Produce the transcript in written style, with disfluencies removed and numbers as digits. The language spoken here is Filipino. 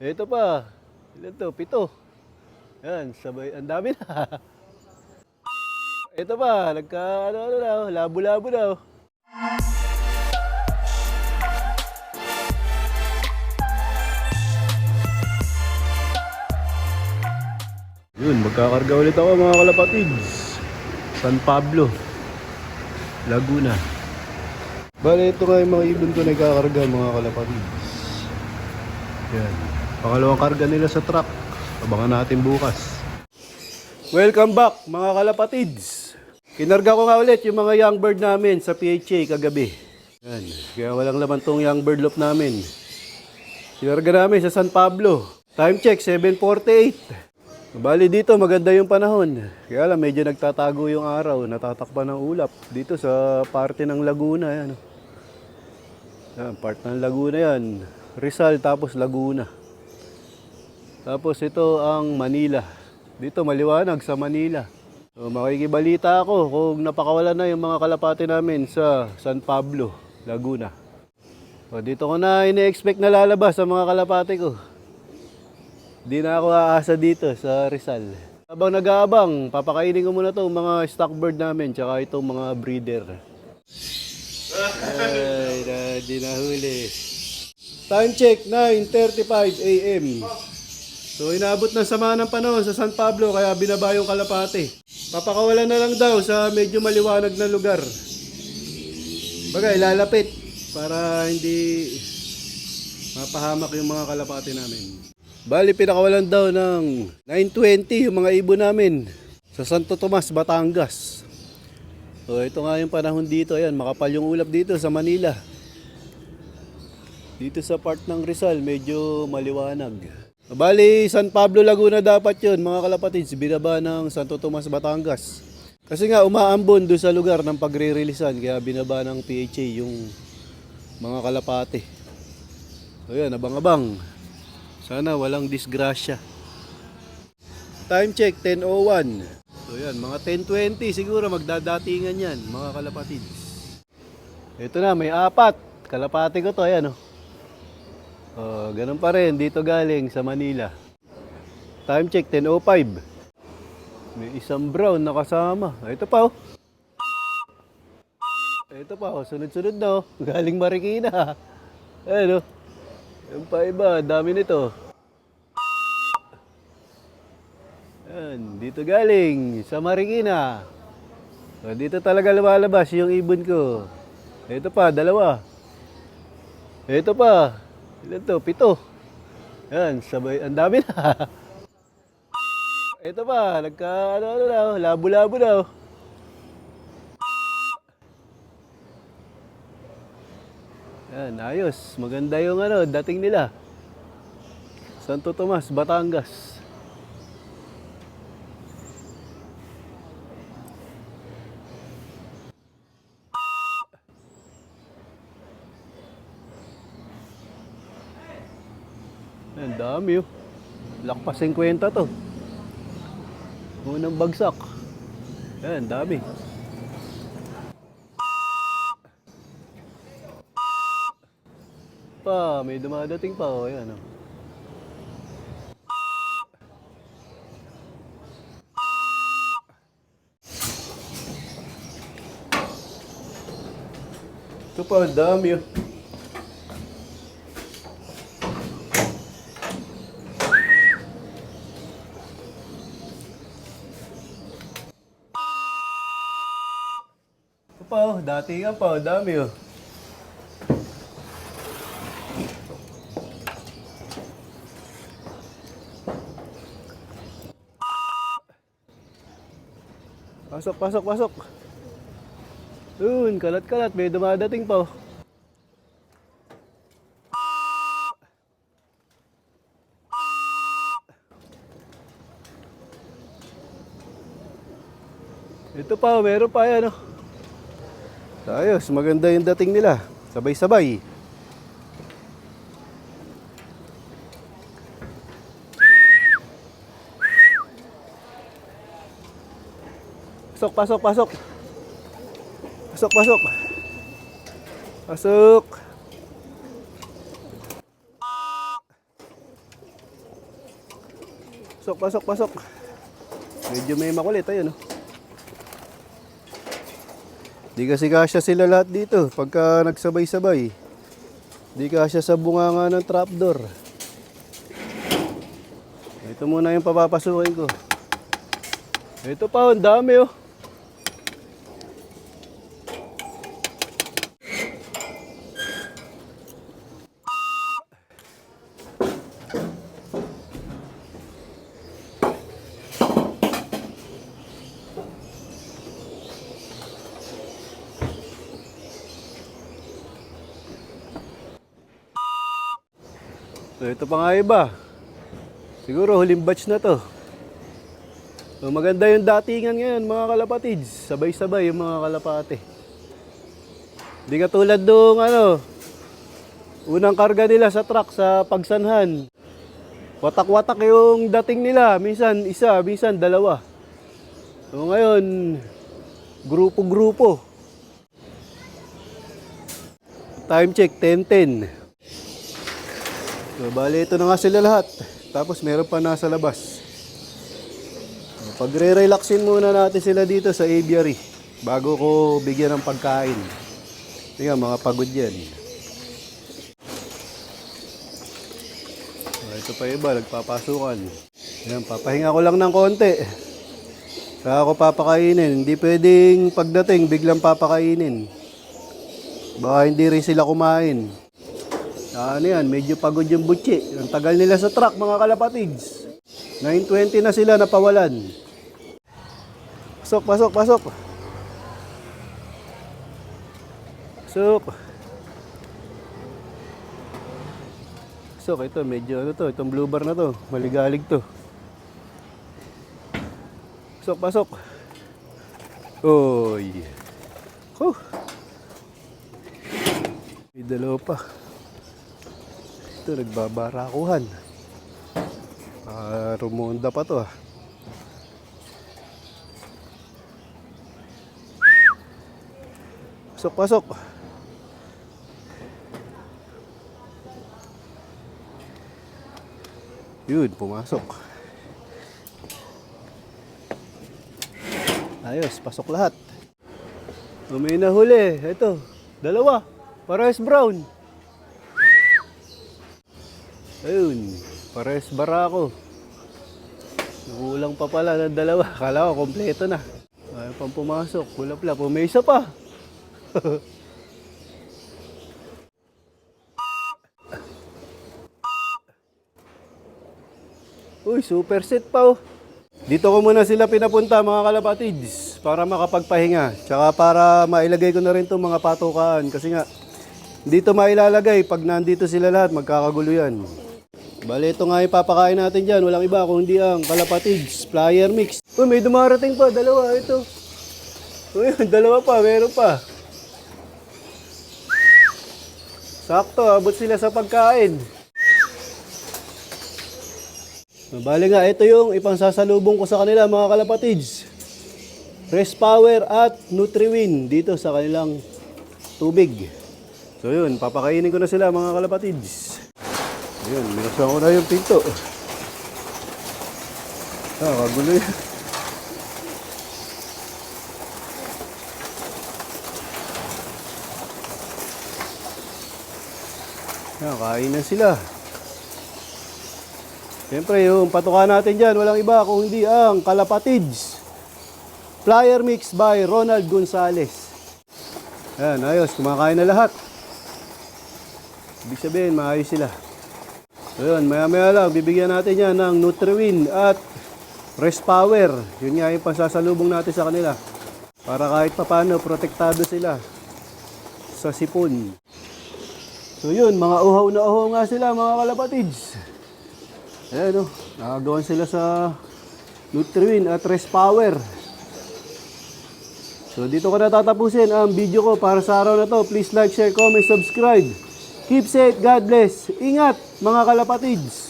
Ito pa. Ilan to? 7. Yan, sabay. Ang dami na. Ito pa. Ano daw. Labo-labo daw. Yun, magkakarga ulit ako mga kalapatids. San Pablo, Laguna. Bale, ito nga yung mga ibon ko na ikakarga mga kalapatids. Yan. Pangalawang karga nila sa truck. Abangan natin bukas. Welcome back mga kalapatids. Kinarga ko nga ulit yung mga young bird namin sa PHA kagabi. Yan. Kaya walang laman tong young bird loop namin. Kinarga namin sa San Pablo. Time check 7:48. Bali dito maganda yung panahon. Kaya lang medyo nagtatago yung araw. Natatakpan ng ulap. Dito sa parte ng Laguna. Yan. Yan, part ng Laguna yan. Rizal tapos Laguna. Tapos ito ang Manila. Dito maliwanag sa Manila. So, makikibalita ako kung napakawalan na yung mga kalapati namin sa San Pablo, Laguna. So, dito ko na ini-expect na lalabas sa mga kalapati ko. Di na ako aasa dito sa Rizal. Habang nag-aabang, papakainin ko muna itong mga stock bird namin tsaka itong mga breeder. Ay, di nahuli. Time check, 9:35 AM. So inabot ng sama ng panahon sa San Pablo kaya binaba yung kalapate. Papakawalan na lang daw sa medyo maliwanag na lugar. Bagay, lalapit para hindi mapahamak yung mga kalapate namin. Bali, pinakawalan daw ng 9:20 yung mga ibon namin sa Santo Tomas, Batangas. So ito nga yung panahon dito. Ayan, makapal yung ulap dito sa Manila. Dito sa part ng Rizal, medyo maliwanag. Bali, San Pablo, Laguna dapat yun, mga kalapatids. Binaba ng Santo Tomas, Batangas. Kasi nga, umaambon doon sa lugar ng pagre-releasan. Kaya binaba ng PHA yung mga kalapate. So yan, abang-abang. Sana walang disgrasya. Time check, 10:01. So yan, mga 10:20 siguro magdadatingan yan, mga kalapatids. Ito na, may 4. Kalapate ko to, ayan o. Ganun pa rin, dito galing sa Manila. Time check, 10:05. May isang brown na kasama. Ito pa o. Ito pa o, sunod-sunod na o. Galing Marikina. Ayan o. Yung pa iba, dami nito. Ayan, dito galing sa Marikina. So, dito talaga lumalabas yung ibon ko. Ito pa, 2. Ito pa. Ilan to? 7. Yan, sabay. Ang dami na. Ito pa, ano daw. Labo-labo daw. Yan, ayos. Maganda yung dating nila. Santo Tomas, Batangas. Ang dami oh. Lakpas 50 to. Unang bagsak. Ayan, dami. Pa, may dumadating pa oh. Ayan oh. Ito pa, dami oh. Pa, dati nga pa, dami oh. Pasok, pasok, pasok. Yun, kalat-kalat, may dumadating pa oh. Ito pa, meron pa yan oh. Ayos, maganda yung dating nila. Sabay-sabay. Pasok, pasok, pasok. Pasok, pasok. Pasok. Pasok, pasok, pasok. Medyo may makulit, ayun, oh. Di kasi kasya sila lahat dito pagka nagsabay-sabay. Di kasya sa bunganga ng trapdoor. Ito muna yung papapasukin ko. Ito pa, ang dami, oh. So, ito pa nga iba. Siguro huling batch na to. So, maganda yung datingan ngayon mga kalapatids. Sabay-sabay yung mga kalapate. Hindi katulad nung unang karga nila sa truck sa pagsanhan. Watak-watak yung dating nila. Minsan isa, minsan dalawa. So ngayon, grupo-grupo. Time check, 10:10. So, bali, ito na nga sila lahat. Tapos, meron pa nasa labas. So, pagre-relaxin muna natin sila dito sa aviary bago ko bigyan ng pagkain. Tingnan, mga pagod yan. So, ito pa iba, nagpapasukan. Ayan, papahinga ko lang ng konti. Saka ako papakainin. Hindi pwedeng pagdating, biglang papakainin. Baka hindi rin sila kumain. Ano yan, medyo pagod yung butchi. Ang tagal nila sa truck, mga kalapatids. 9:20 na sila napawalan. Pasok, pasok, pasok. Pasok. Pasok, ito medyo itong blue bar na to. Maligalig to. Pasok, pasok. Oy. May dalawa pa. Ito, nagbabarakuhan. Rumonda pa to, ah. Pasok, pasok. Yun, pumasok. Ayos, pasok lahat. May nahuli. Ito, dalawa. Parehas brown. Ayun, pares barako. Kulang pa pala ng dalawa. Akala ko kompleto na. Ayaw pang pumasok. Kulap-lap. May isa pa. Uy, super set pa, oh. Dito ko muna sila pinapunta, mga kalapatids, para makapagpahinga. Tsaka para mailagay ko na rin itong mga patukaan. Kasi nga, dito mailalagay. Pag nandito sila lahat, magkakagulo yan. Bale, ito nga ipapakain natin dyan. Walang iba kung hindi ang kalapatids flyer mix. Uy, may dumarating pa. Dalawa, ito. Uy, dalawa pa. Meron pa. Sakto, abot sila sa pagkain. Bale nga, ito yung ipangsasalubong ko sa kanila, mga kalapatids. Rest Power at Nutriwin dito sa kanilang tubig. So yun, papakainin ko na sila, mga kalapatids. Ayun, minasyan ko na yung pinto. Kagulo yan. Kain na sila. Siyempre, yung patukan natin dyan, walang iba kung hindi ang Kalapatids Flyer Mix by Ronald Gonzales. Ayan, ayos, kumakain na lahat. Ibig sabihin, maayos sila. So yun, maya-maya lang, bibigyan natin yan ng Nutriwin at Rest Power. Yun nga yung pasasalubong natin sa kanila. Para kahit papano, protektado sila sa sipon. So yun, mga uhaw na uhaw nga sila, mga kalapatids. Ayan o, nakagawan sila sa Nutriwin at Rest Power. So dito ko na tatapusin ang video ko para sa araw na to. Please like, share, comment, subscribe. Keep safe, God bless. Ingat mga kalapatids.